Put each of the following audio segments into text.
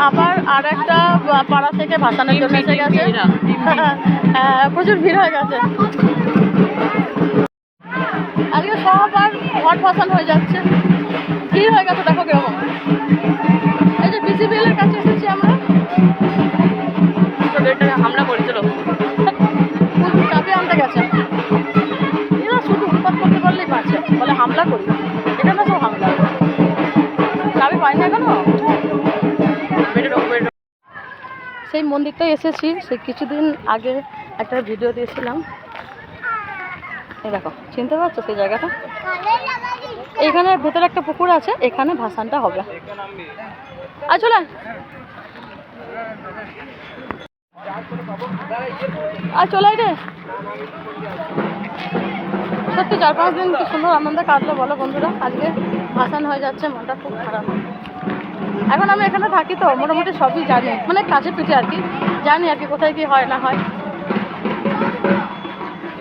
আবার আর একটা পাড়া থেকে ভাসানোর জন্য এসে গেছে। প্রচুর ভিড় হয়ে গেছে আজকে, সব আর ঘট ভাসান হয়ে যাচ্ছে, ভিড় হয়ে গেছে। দেখো কিরকম। এই যে বিসিবিএল এর কাছে এসেছি আমরা, হামলা করেছিল, চাবি আনতে গেছে। এরা শুধু উৎপাত করতে পারলেই পারছে, বলে হামলা করি, এটা না সব হামলা। চাবি পাই না কেন? সেই মন্দিরটায় এসেছি, সে কিছুদিন আগে একটা ভিডিও দিয়েছিলাম। এই দেখো, চিনতে পারছো সেই জায়গাটা? এইখানে ভেতরে একটা পুকুর আছে, এখানে ভাসানটা হবে। আর চলে রে। সত্যি 4-5 দিন কি সুন্দর আনন্দে কাটলো বলো বন্ধুরা। আজকে ভাসান হয়ে যাচ্ছে, মনটা খুব খারাপ। এখন আমি এখানে থাকি তো মোটামুটি সবই জানি, মানে কাছে পিঠে আর কি জানি আর কি, কোথায় কি হয় না হয়।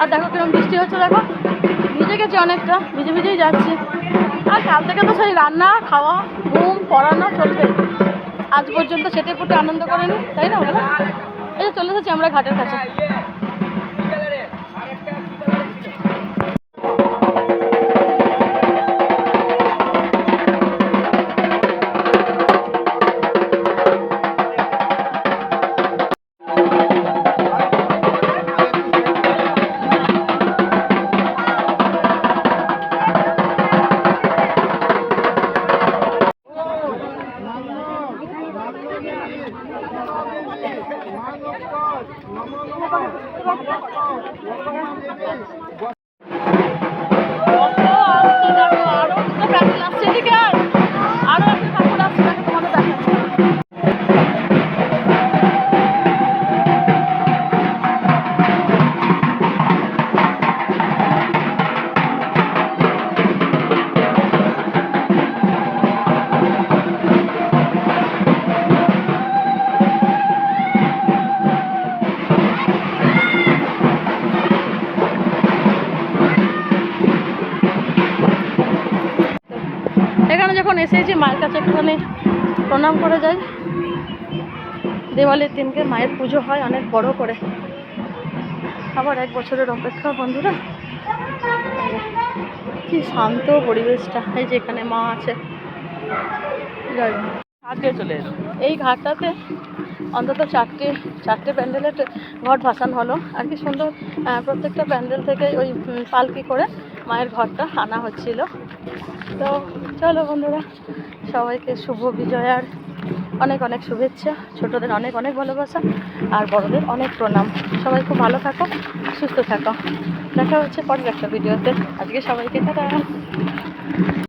আর দেখো কিরকম বৃষ্টি হচ্ছে, দেখো ভিজে গেছি অনেকটা, ভিজে ভিজেই যাচ্ছি। আর কাল থেকে তো সেই রান্না খাওয়া ঘুম পড়ানো চলবে, আজ পর্যন্ত সেটে পুটে আনন্দ করেনি, তাই না বলো? এই যে চলে এসেছি আমরা ঘাটের কাছে। এখানে যখন এসেছি মায়ের কাছে একটুখানি প্রণাম করে যাই। দিওয়ালির দিনকে মায়ের পুজো হয় অনেক বড় করে। আবার 1 বছরের অপেক্ষা বন্ধুরা। কি শান্ত পরিবেশটা, এই যে এখানে মা আছে। ঘাটে চলে এলো, এই ঘাটটাতে অন্তত চারটে প্যান্ডেলের ঘট ভাসান হলো আর কি সুন্দর। প্রত্যেকটা প্যান্ডেল থেকে ওই পালকি করে মায়ের ঘরটা আনা হচ্ছিল। তো চলো বন্ধুরা, সবাইকে শুভ বিজয়ার অনেক অনেক শুভেচ্ছা, ছোটদের অনেক অনেক ভালোবাসা আর বড়দের অনেক প্রণাম। সবাই খুব ভালো থাকো, সুস্থ থাকো। দেখা হচ্ছে পরের একটা ভিডিওতে। আজকে সবাইকে টাটা।